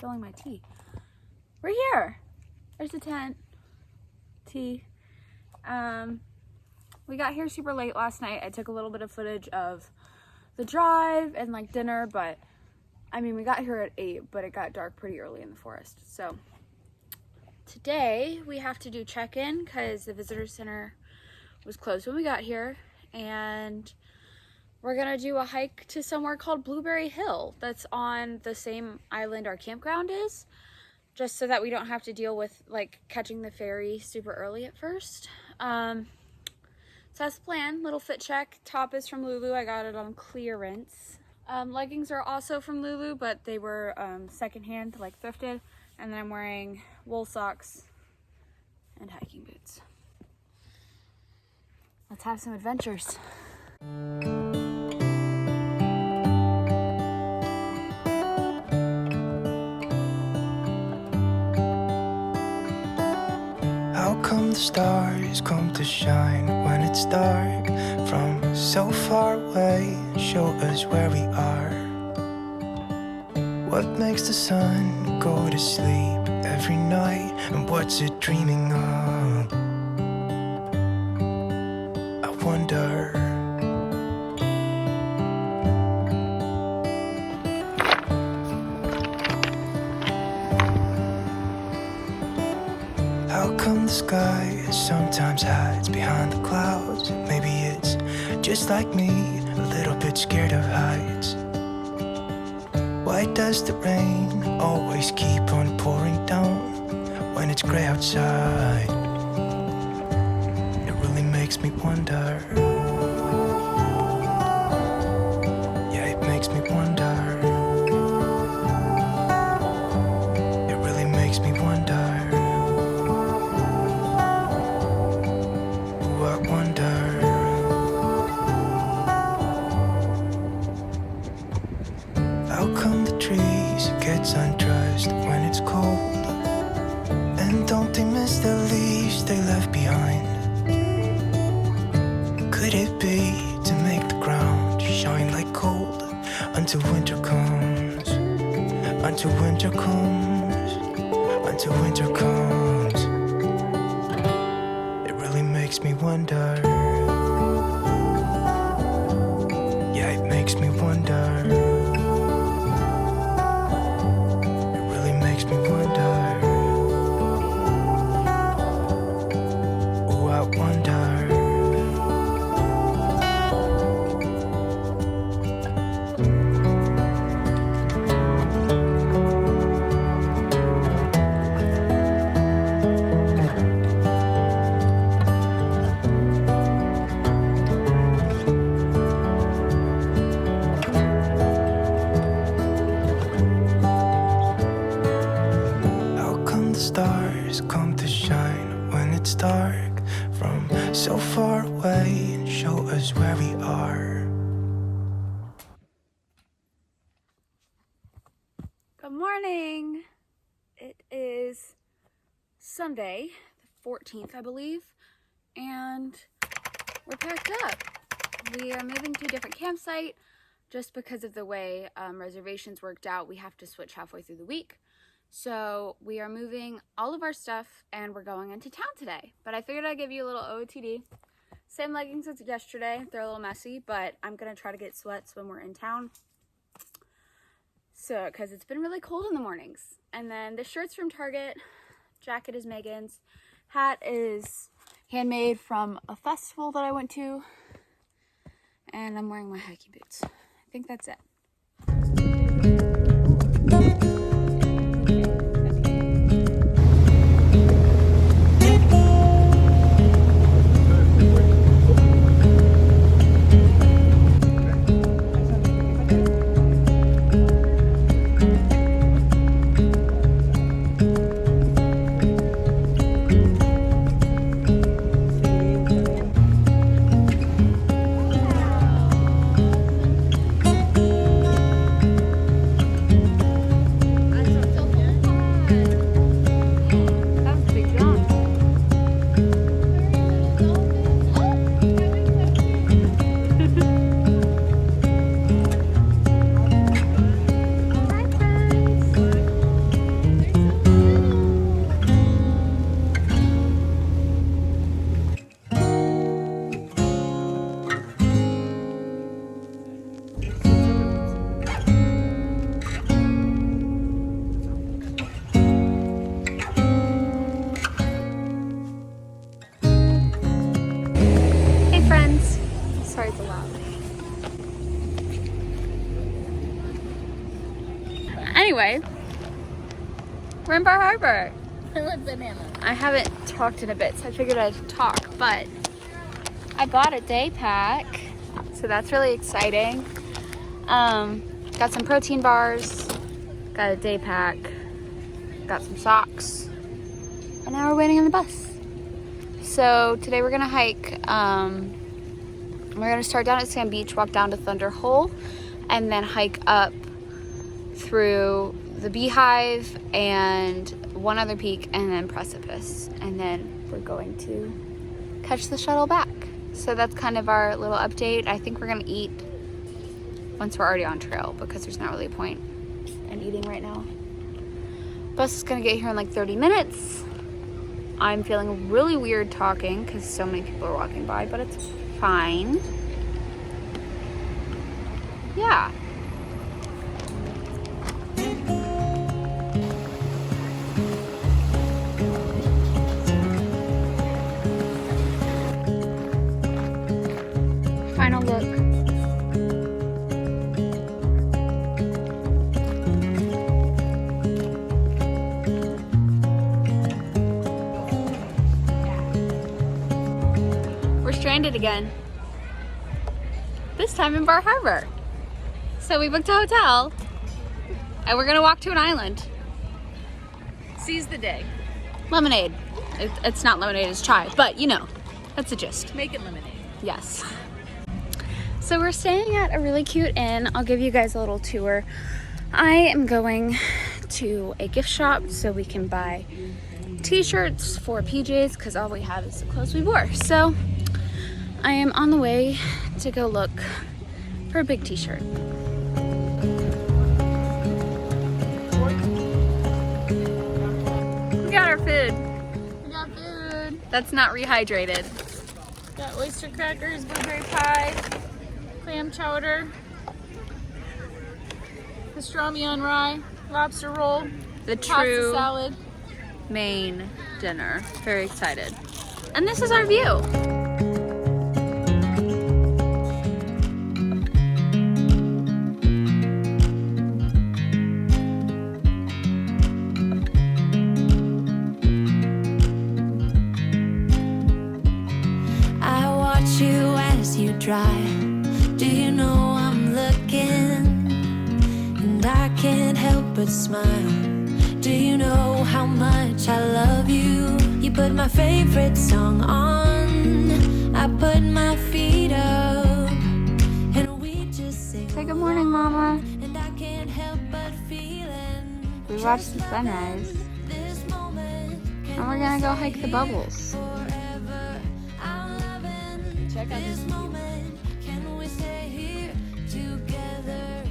spilling my tea. We're here. There's a tent. Tea. We got here super late last night. I took a little bit of footage of the drive and like dinner, but I mean, we got here at 8, but it got dark pretty early in the forest. So today we have to do check-in because the visitor center was closed when we got here, and we're gonna do a hike to somewhere called Blueberry Hill that's on the same island our campground is, just so that we don't have to deal with like catching the ferry super early at first. So that's the plan. Little fit check. Top is from Lulu. I got it on clearance. Leggings are also from Lulu, but they were secondhand, like thrifted. And then I'm wearing wool socks and hiking boots. Let's have some adventures. How come the stars come to shine when it's dark from so far away? Show us where we are. What makes the sun go to sleep every night, and what's it dreaming of? I wonder. How come the sky sometimes hides behind the clouds? Maybe it's just like me, a little bit scared of heights. Why does the rain always keep on pouring down when it's gray outside? It really makes me wonder. Yeah, it makes me wonder. It really makes me wonder. Undressed when it's cold, and don't they miss the leaves they left behind? Could it be to make the ground shine like gold until winter comes? Until winter comes, until winter comes. It really makes me wonder. Yeah, it makes me wonder. Stars come to shine when it's dark from so far away and show us where we are. Good morning. It is Sunday, the 14th, I believe, and we're packed up. We are moving to a different campsite just because of the way reservations worked out. We have to switch halfway through the week. So we are moving all of our stuff and we're going into town today. But I figured I'd give you a little OOTD. Same leggings as yesterday. They're a little messy, but I'm going to try to get sweats when we're in town. So, because it's been really cold in the mornings. And then the shirt's from Target. Jacket is Megan's. Hat is handmade from a festival that I went to. And I'm wearing my hiking boots. I think that's it. Anyway, we're in Bar Harbor. I like banana. I haven't talked in a bit, so I figured I'd talk, but I bought a day pack, so that's really exciting. Got some protein bars, got a day pack, got some socks, and now we're waiting on the bus. So today we're gonna hike. We're gonna start down at Sand Beach, walk down to Thunder Hole, and then hike up through the Beehive and one other peak, and then Precipice. And then we're going to catch the shuttle back. So that's kind of our little update. I think we're gonna eat once we're already on trail because there's not really a point in eating right now. Bus is gonna get here in like 30 minutes. I'm feeling really weird talking because so many people are walking by, but it's fine. Yeah. Final look. We're stranded again. This time in Bar Harbor. So we booked a hotel and we're gonna walk to an island. Seize the day. Lemonade. It's not lemonade, it's chai, but you know, that's the gist. Make it lemonade. Yes. So we're staying at a really cute inn. I'll give you guys a little tour. I am going to a gift shop so we can buy t-shirts for PJs because all we have is the clothes we wore. So I am on the way to go look for a big t-shirt. We got our food. We got food. That's not rehydrated. Got oyster crackers, blueberry pie, clam chowder, pastrami on rye, lobster roll, The pasta true salad. main dinner. Very excited. And this is our view. I watch you as you drive. Do you know I'm looking? And I can't help but smile. Do you know how much I love you? You put my favorite song on. I put my feet up. And we just sing. Say good morning, Mama. And I can't help but feeling. We watched the sunrise. This moment. And we're gonna go hike the bubbles. Forever. I'm loving. Check out This moment, can we stay here together?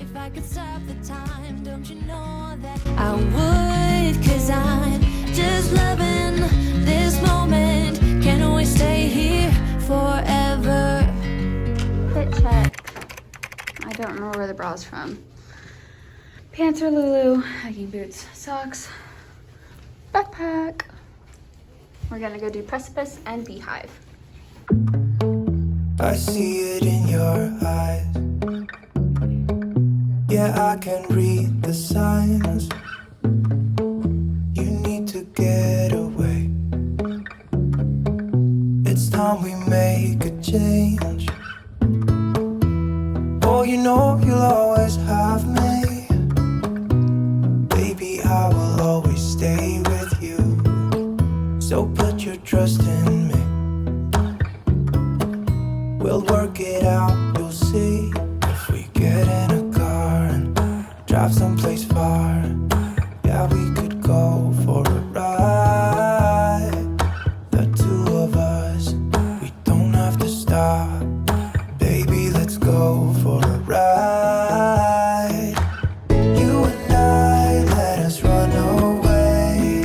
If I could stop the time, don't you know that I would? 'Cause I'm just loving this moment. Can we stay here forever? Fit check. I don't remember where the bra's from. Pants are Lulu, hiking boots, socks, backpack. We're gonna go do Precipice and Beehive. I see it in your eyes. Yeah, I can read the signs. You need to get away. It's time we make a change. Oh, you know you'll always have me. Baby, I will always stay with you. So put your trust in me. We'll work it out, you'll see. If we get in a car and drive someplace far, yeah, we could go for a ride. The two of us, we don't have to stop. Baby, let's go for a ride. You and I, let us run away.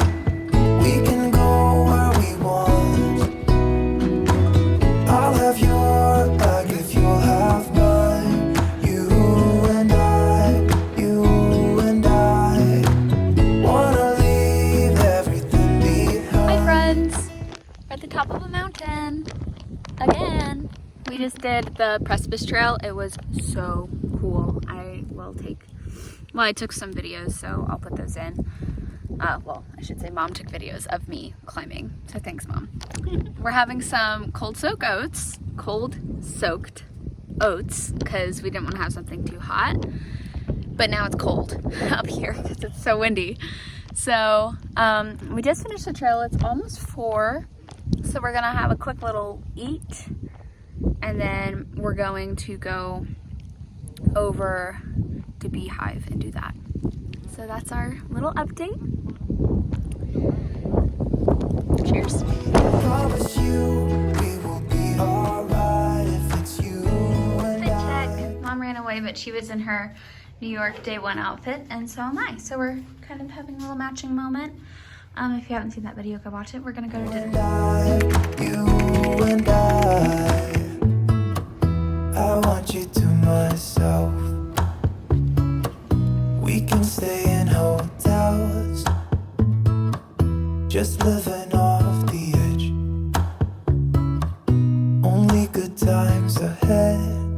We can go where we want. I'll have your back if you'll have mine. You and I wanna leave everything behind. Hi friends! We're at the top of a mountain. Again. We just did the Precipice Trail. It was so cool. I will take Well, I took some videos, so I'll put those in. Well, I should say Mom took videos of me climbing, so thanks, Mom. We're having some cold soaked oats, because we didn't want to have something too hot. But now it's cold up here because it's so windy. So we just finished the trail. It's almost 4, so we're gonna have a quick little eat, and then we're going to go over to Beehive and do that. So that's our little update. Cheers. Promise you we will be alright if it's you and Fit I. check. Mom ran away, but she was in her New York Day 1 outfit, and so am I. So we're kind of having a little matching moment. If you haven't seen that video, go watch it. We're gonna go to dinner. You and I want you to myself. We can stay in hotels, just living off the edge. Only good times ahead.